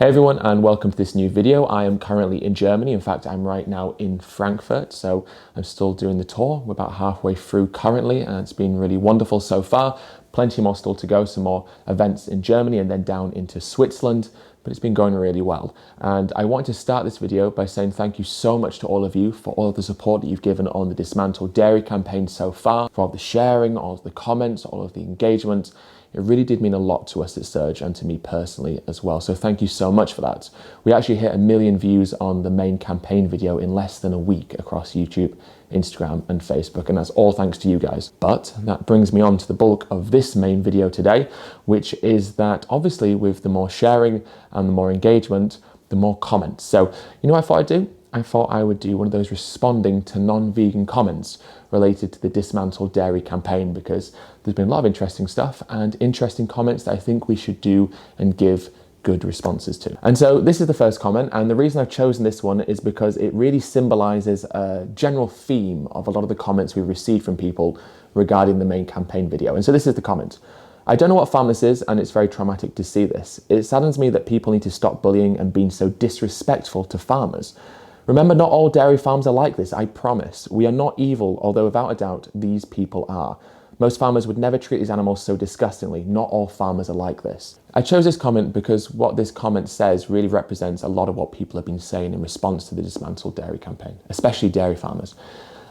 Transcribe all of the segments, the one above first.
Hey everyone, and welcome to this new video. I am currently in Germany. In fact, I'm right now in Frankfurt, so I'm still doing the tour. We're about halfway through currently, and it's been really wonderful so far. Plenty more still to go, some more events in Germany and then down into Switzerland, but it's been going really well. And I wanted to start this video by saying thank you so much to all of you for all of the support that you've given on the Dismantle Dairy campaign so far, for all the sharing, all of the comments, all of the engagement. It really did mean a lot to us at Surge and to me personally as well. So thank you so much for that. We actually hit 1 million views on the main campaign video in less than a week across YouTube, Instagram and Facebook, and that's all thanks to you guys. But that brings me on to the bulk of this main video today, which is that obviously with the more sharing and the more engagement, the more comments. So you know what I thought I'd do? I thought I would do one of those responding to non-vegan comments related to the Dismantle Dairy campaign, because there's been a lot of interesting stuff and interesting comments that I think we should do and give good responses to. And so this is the first comment, and the reason I've chosen this one is because it really symbolizes a general theme of a lot of the comments we've received from people regarding the main campaign video. And so this is the comment. I don't know what farm this is, and it's very traumatic to see this. It saddens me that people need to stop bullying and being so disrespectful to farmers. Remember, not all dairy farms are like this, I promise. We are not evil, although without a doubt, these people are. Most farmers would never treat these animals so disgustingly. Not all farmers are like this. I chose this comment because what this comment says really represents a lot of what people have been saying in response to the Dismantle Dairy campaign, especially dairy farmers.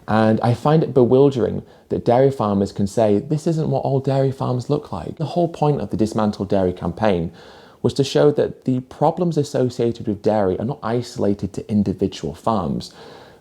And I find it bewildering that dairy farmers can say, this isn't what all dairy farms look like. The whole point of the Dismantle Dairy campaign was to show that the problems associated with dairy are not isolated to individual farms,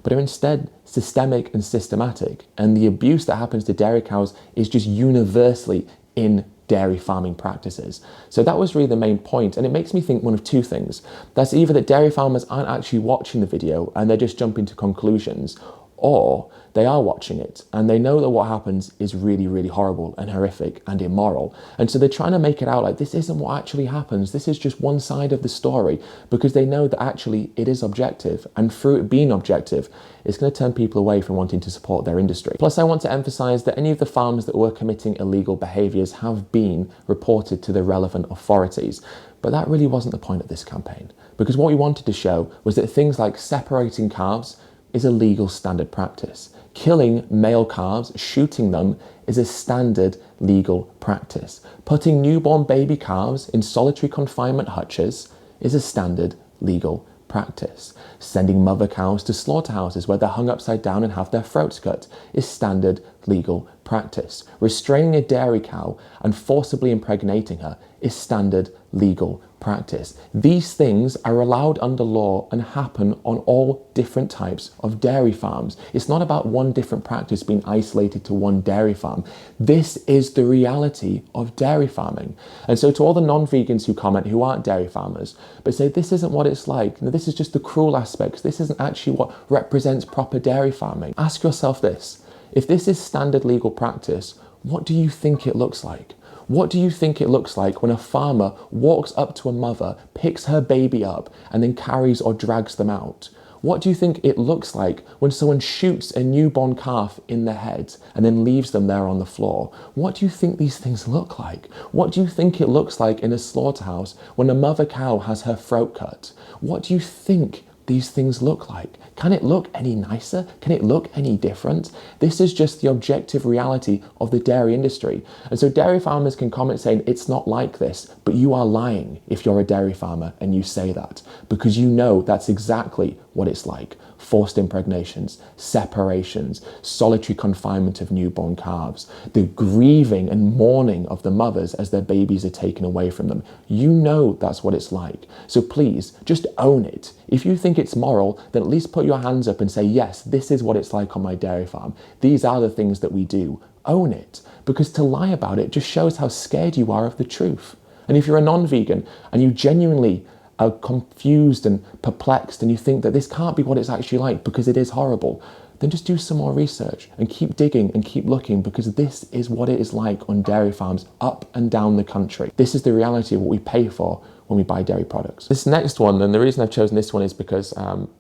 but are instead systemic and systematic. And the abuse that happens to dairy cows is just universally in dairy farming practices. So that was really the main point. And it makes me think one of two things. That's either that dairy farmers aren't actually watching the video and they're just jumping to conclusions, or they are watching it and they know that what happens is really, really horrible and horrific and immoral. And so they're trying to make it out like this isn't what actually happens. This is just one side of the story, because they know that actually it is objective. And through it being objective, it's going to turn people away from wanting to support their industry. Plus, I want to emphasize that any of the farms that were committing illegal behaviors have been reported to the relevant authorities. But that really wasn't the point of this campaign, because what we wanted to show was that things like separating calves is a legal standard practice. Killing male calves, shooting them, is a standard legal practice. Putting newborn baby calves in solitary confinement hutches is a standard legal practice. Sending mother cows to slaughterhouses where they're hung upside down and have their throats cut is standard legal practice. Restraining a dairy cow and forcibly impregnating her is standard legal practice. These things are allowed under law and happen on all different types of dairy farms. It's not about one different practice being isolated to one dairy farm. This is the reality of dairy farming. And so to all the non-vegans who comment who aren't dairy farmers, but say this isn't what it's like, no, this is just the cruel aspects, this isn't actually what represents proper dairy farming. Ask yourself this. If this is standard legal practice, what do you think it looks like? What do you think it looks like when a farmer walks up to a mother, picks her baby up, and then carries or drags them out? What do you think it looks like when someone shoots a newborn calf in the head and then leaves them there on the floor? What do you think these things look like? What do you think it looks like in a slaughterhouse when a mother cow has her throat cut? What do you think these things look like? Can it look any nicer? Can it look any different? This is just the objective reality of the dairy industry. And so dairy farmers can comment saying it's not like this, but you are lying if you're a dairy farmer and you say that, because you know that's exactly what it's like. Forced impregnations, separations, solitary confinement of newborn calves, the grieving and mourning of the mothers as their babies are taken away from them. You know that's what it's like. So please, just own it. If you think it's moral, then at least put your hands up and say, yes, this is what it's like on my dairy farm. These are the things that we do. Own it. Because to lie about it just shows how scared you are of the truth. And if you're a non-vegan and you genuinely are confused and perplexed and you think that this can't be what it's actually like because it is horrible, then just do some more research and keep digging and keep looking, because this is what it is like on dairy farms up and down the country. This is the reality of what we pay for when we buy dairy products. This next one, and the reason I've chosen this one is because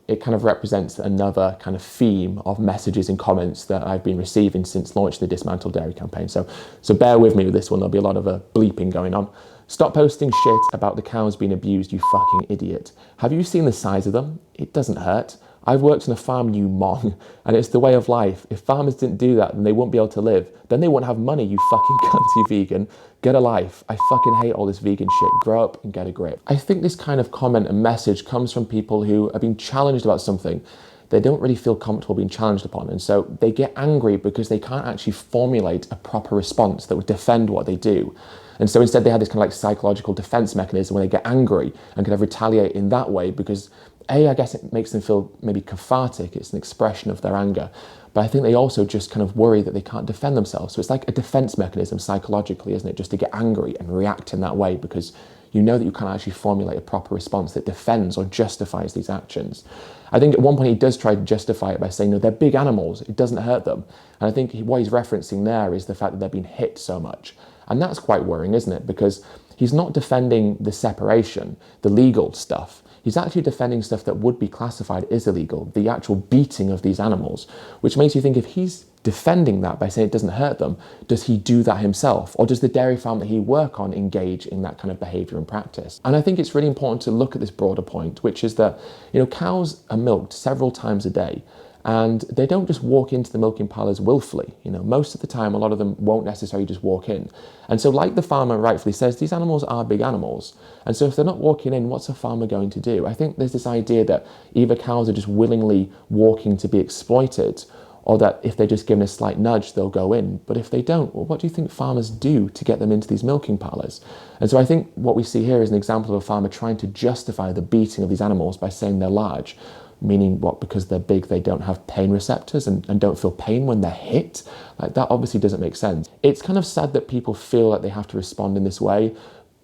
it kind of represents another kind of theme of messages and comments that I've been receiving since launching the Dismantle Dairy campaign. So bear with me with this one, there'll be a lot of bleeping going on. Stop posting shit about the cows being abused, you fucking idiot. Have you seen the size of them? It doesn't hurt. I've worked on a farm, you mong, and it's the way of life. If farmers didn't do that, then they wouldn't be able to live. Then they wouldn't have money, you fucking cunty vegan. Get a life. I fucking hate all this vegan shit. Grow up and get a grip. I think this kind of comment and message comes from people who are being challenged about something they don't really feel comfortable being challenged upon. And so they get angry because they can't actually formulate a proper response that would defend what they do. And so instead they have this kind of like psychological defense mechanism where they get angry and kind of retaliate in that way because I guess it makes them feel maybe cathartic. It's an expression of their anger. But I think they also just kind of worry that they can't defend themselves. So it's like a defense mechanism psychologically, isn't it? Just to get angry and react in that way because you know that you can't actually formulate a proper response that defends or justifies these actions. I think at one point he does try to justify it by saying, no, they're big animals, it doesn't hurt them. And I think what he's referencing there is the fact that they're being hit so much. And that's quite worrying, isn't it? Because he's not defending the separation, the legal stuff. He's actually defending stuff that would be classified as illegal, the actual beating of these animals, which makes you think if he's defending that by saying it doesn't hurt them, does he do that himself? Or does the dairy farm that he work on engage in that kind of behavior and practice? And I think it's really important to look at this broader point, which is that, you know, cows are milked several times a day. And they don't just walk into the milking parlours willfully. You know, most of the time, a lot of them won't necessarily just walk in. And so like the farmer rightfully says, these animals are big animals. And so if they're not walking in, what's a farmer going to do? I think there's this idea that either cows are just willingly walking to be exploited, or that if they're just given a slight nudge, they'll go in. But if they don't, well, what do you think farmers do to get them into these milking parlours? And so I think what we see here is an example of a farmer trying to justify the beating of these animals by saying they're large. Meaning what, because they're big, they don't have pain receptors and don't feel pain when they're hit? Like that obviously doesn't make sense. It's kind of sad that people feel like they have to respond in this way,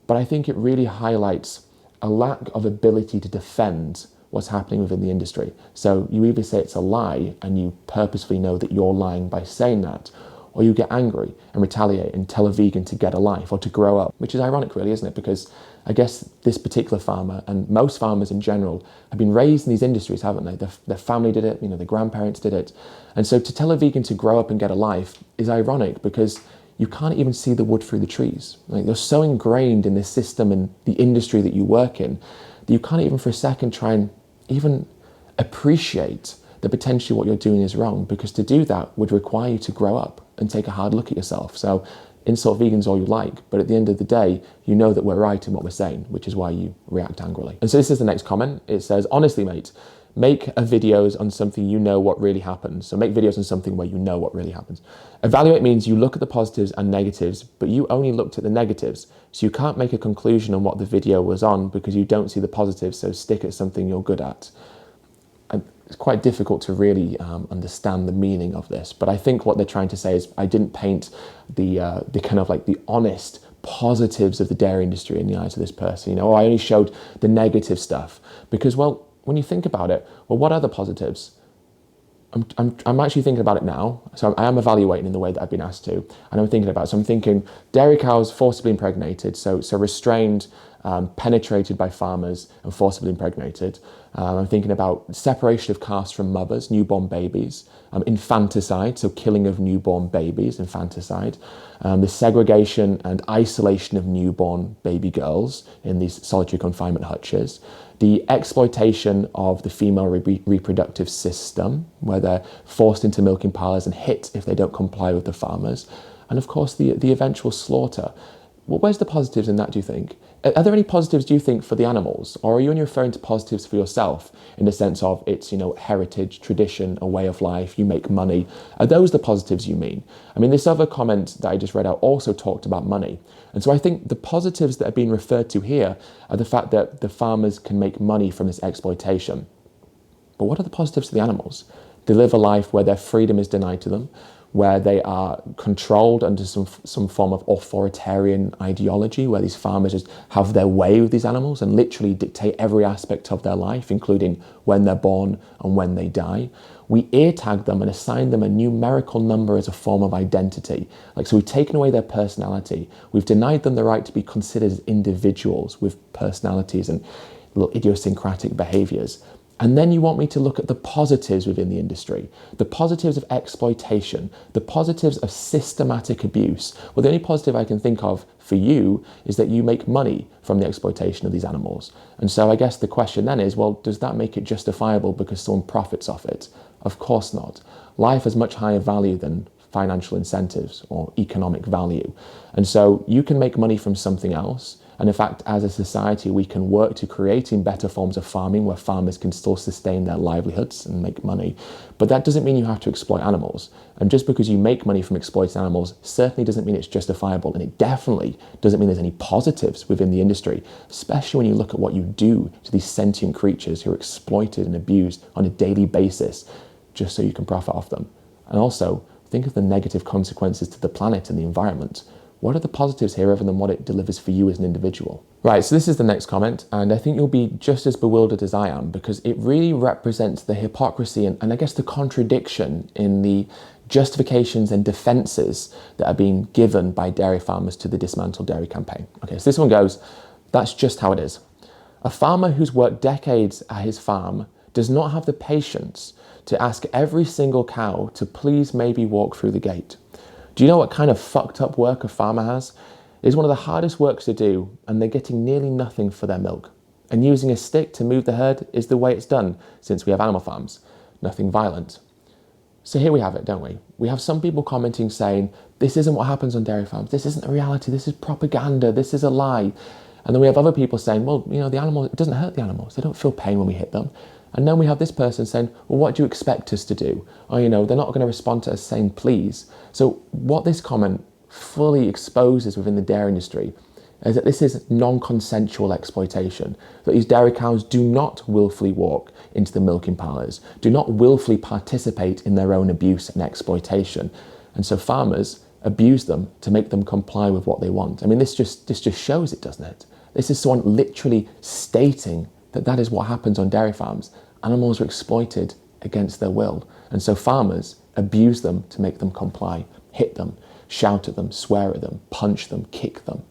but I think it really highlights a lack of ability to defend what's happening within the industry. So you either say it's a lie and you purposefully know that you're lying by saying that, or you get angry and retaliate and tell a vegan to get a life or to grow up, which is ironic really, isn't it? Because I guess this particular farmer and most farmers in general have been raised in these industries, haven't they? Their family did it, you know, their grandparents did it. And so to tell a vegan to grow up and get a life is ironic because you can't even see the wood through the trees. Like you're so ingrained in this system and the industry that you work in that you can't even for a second try and even appreciate that potentially what you're doing is wrong, because to do that would require you to grow up and take a hard look at yourself. So insult vegans all you like, but at the end of the day, you know that we're right in what we're saying, which is why you react angrily. And so this is the next comment. It says, honestly, mate, make videos on something you know what really happens. So make videos on something where you know what really happens. Evaluate means you look at the positives and negatives, but you only looked at the negatives. So you can't make a conclusion on what the video was on because you don't see the positives, so stick at something you're good at. It's quite difficult to really understand the meaning of this, but I think what they're trying to say is I didn't paint the kind of like the honest positives of the dairy industry in the eyes of this person. You know, or I only showed the negative stuff because, well, when you think about it, well, what are the positives? I'm actually thinking about it now. So I am evaluating in the way that I've been asked to, and I'm thinking about it. So I'm thinking dairy cows forcibly impregnated, so restrained, penetrated by farmers and forcibly impregnated. I'm thinking about separation of calves from mothers, newborn babies, infanticide, so killing of newborn babies, infanticide, the segregation and isolation of newborn baby girls in these solitary confinement hutches, the exploitation of the female reproductive system, where they're forced into milking parlours and hit if they don't comply with the farmers, and of course the eventual slaughter. Well, where's the positives in that, do you think? Are there any positives, do you think, for the animals? Or are you only referring to positives for yourself in the sense of it's, you know, heritage, tradition, a way of life, you make money? Are those the positives you mean? I mean, this other comment that I just read out also talked about money. And so I think the positives that are being referred to here are the fact that the farmers can make money from this exploitation. But what are the positives to the animals? They live a life where their freedom is denied to them, where they are controlled under some form of authoritarian ideology, where these farmers just have their way with these animals and literally dictate every aspect of their life, including when they're born and when they die. We ear tag them and assign them a numerical number as a form of identity. So we've taken away their personality. We've denied them the right to be considered as individuals with personalities and little idiosyncratic behaviors. And then you want me to look at the positives within the industry, the positives of exploitation, the positives of systematic abuse. Well, the only positive I can think of for you is that you make money from the exploitation of these animals. And so I guess the question then is, well, does that make it justifiable because someone profits off it? Of course not. Life has much higher value than financial incentives or economic value. And so you can make money from something else. And in fact, as a society, we can work to creating better forms of farming where farmers can still sustain their livelihoods and make money. But that doesn't mean you have to exploit animals. And just because you make money from exploiting animals certainly doesn't mean it's justifiable. And it definitely doesn't mean there's any positives within the industry, especially when you look at what you do to these sentient creatures who are exploited and abused on a daily basis just so you can profit off them. And also, think of the negative consequences to the planet and the environment. What are the positives here other than what it delivers for you as an individual? Right, so this is the next comment, and I think you'll be just as bewildered as I am because it really represents the hypocrisy and I guess the contradiction in the justifications and defenses that are being given by dairy farmers to the Dismantle Dairy campaign. Okay, so this one goes, that's just how it is. A farmer who's worked decades at his farm does not have the patience to ask every single cow to please maybe walk through the gate. Do you know what kind of fucked up work a farmer has? It is one of the hardest works to do, and they're getting nearly nothing for their milk. And using a stick to move the herd is the way it's done since we have animal farms. Nothing violent. So here we have it, don't we? We have some people commenting saying, this isn't what happens on dairy farms. This isn't a reality. This is propaganda. This is a lie. And then we have other people saying, well, you know, the animal, it doesn't hurt the animals. They don't feel pain when we hit them. And then we have this person saying, well, what do you expect us to do? Or, you know, they're not going to respond to us saying, please. So what this comment fully exposes within the dairy industry is that this is non-consensual exploitation, that these dairy cows do not willfully walk into the milking parlours, do not willfully participate in their own abuse and exploitation. And so farmers abuse them to make them comply with what they want. I mean, this just shows it, doesn't it? This is someone literally stating that that is what happens on dairy farms. Animals are exploited against their will. And so farmers abuse them to make them comply, hit them, shout at them, swear at them, punch them, kick them.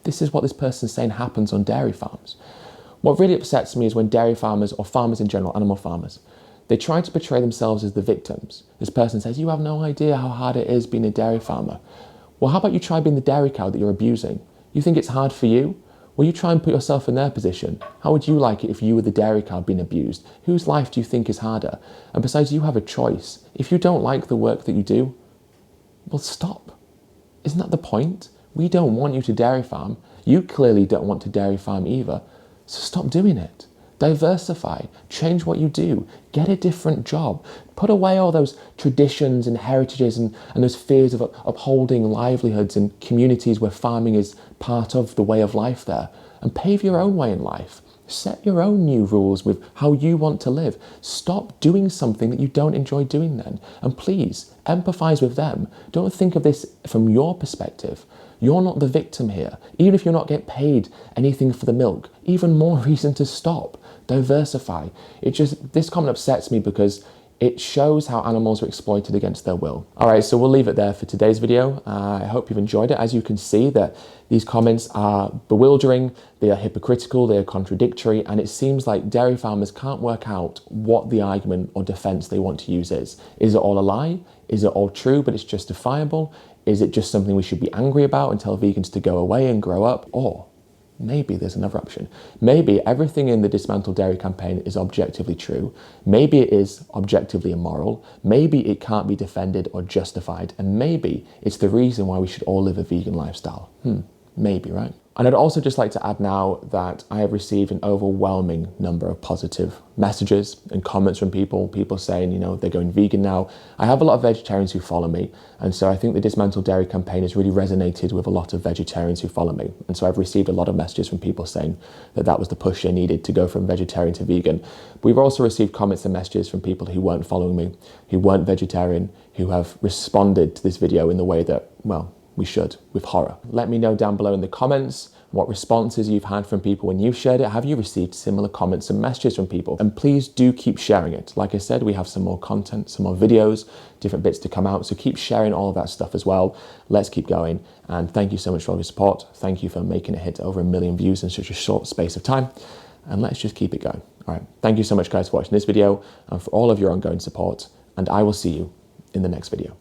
This is what this person is saying happens on dairy farms. What really upsets me is when dairy farmers, or farmers in general, animal farmers, they try to portray themselves as the victims. This person says, you have no idea how hard it is being a dairy farmer. Well, how about you try being the dairy cow that you're abusing? You think it's hard for you? Well, you try and put yourself in their position. How would you like it if you were the dairy cow being abused? Whose life do you think is harder? And besides, you have a choice. If you don't like the work that you do, well, stop. Isn't that the point? We don't want you to dairy farm. You clearly don't want to dairy farm either. So stop doing it. Diversify, change what you do, get a different job, put away all those traditions and heritages and those fears of upholding livelihoods and communities where farming is part of the way of life there, and pave your own way in life. Set your own new rules with how you want to live. Stop doing something that you don't enjoy doing then. And please, empathize with them. Don't think of this from your perspective. You're not the victim here. Even if you're not getting paid anything for the milk, even more reason to stop. Diversify. This comment upsets me because it shows how animals are exploited against their will. All right, so we'll leave it there for today's video. I hope you've enjoyed it. As you can see, that these comments are bewildering, they are hypocritical, they are contradictory, and it seems like dairy farmers can't work out what the argument or defense they want to use is. Is it all a lie? Is it all true, but it's justifiable? Is it just something we should be angry about and tell vegans to go away and grow up? Or maybe there's another option. Maybe everything in the Dismantle Dairy campaign is objectively true. Maybe it is objectively immoral. Maybe it can't be defended or justified. And maybe it's the reason why we should all live a vegan lifestyle. Maybe, right? And I'd also just like to add now that I have received an overwhelming number of positive messages and comments from people saying, you know, they're going vegan now. I have a lot of vegetarians who follow me. And so I think the Dismantle Dairy campaign has really resonated with a lot of vegetarians who follow me. And so I've received a lot of messages from people saying that that was the push I needed to go from vegetarian to vegan. We've also received comments and messages from people who weren't following me, who weren't vegetarian, who have responded to this video in the way that, well, we should, with horror. Let me know down below in the comments what responses you've had from people when you've shared it. Have you received similar comments and messages from people? And please do keep sharing it. Like I said, we have some more content, some more videos, different bits to come out. So keep sharing all of that stuff as well. Let's keep going. And thank you so much for all your support. Thank you for making it hit over 1 million views in such a short space of time. And let's just keep it going. All right. Thank you so much, guys, for watching this video and for all of your ongoing support. And I will see you in the next video.